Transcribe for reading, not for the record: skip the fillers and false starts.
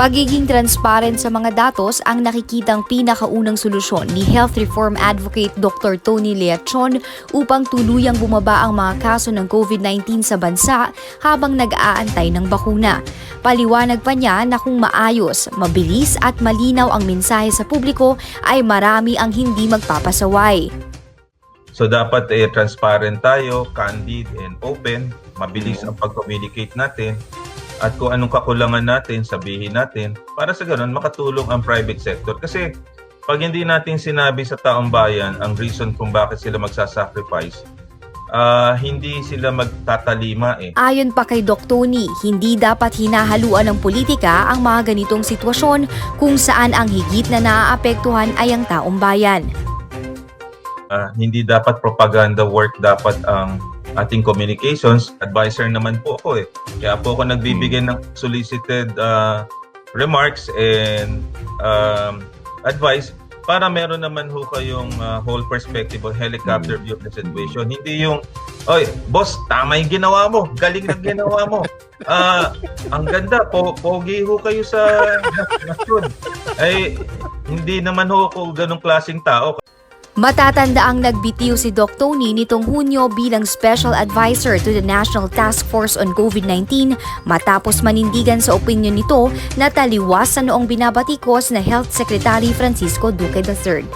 Pagiging transparent sa mga datos ang nakikitang pinakaunang solusyon ni Health Reform Advocate Dr. Tony Leachon upang tuluyang bumaba ang mga kaso ng COVID-19 sa bansa habang nag-aantay ng bakuna. Paliwanag pa niya na kung maayos, mabilis at malinaw ang mensahe sa publiko ay marami ang hindi magpapasaway. So dapat transparent tayo, candid and open, mabilis ang pag-communicate natin. At kung anong kakulangan natin, sabihin natin para sa ganun makatulong ang private sector. Kasi pag hindi natin sinabi sa taong bayan ang reason kung bakit sila magsasacrifice, hindi sila magtatalima . Ayon pa kay Doc Tony, hindi dapat hinahaluan ng politika ang mga ganitong sitwasyon kung saan ang higit na naaapektuhan ay ang taong bayan. Hindi dapat propaganda work, dapat ang ating communications. Advisor naman po ako . Kaya po ako nagbibigay ng solicited remarks and advice para meron naman ho kayong whole perspective o helicopter view of the situation. Hindi yung, oy, boss, tama yung ginawa mo. Galing na ginawa mo. Ang ganda, pogi ho kayo sa nasyon. Ay, hindi naman ho ako ganong klaseng tao. Matatanda ang nagbitiw si Doc Tony nitong Hunyo bilang Special Advisor to the National Task Force on COVID-19 matapos manindigan sa opinyon nito na taliwas sa noong binabatikos na Health Secretary Francisco Duque III.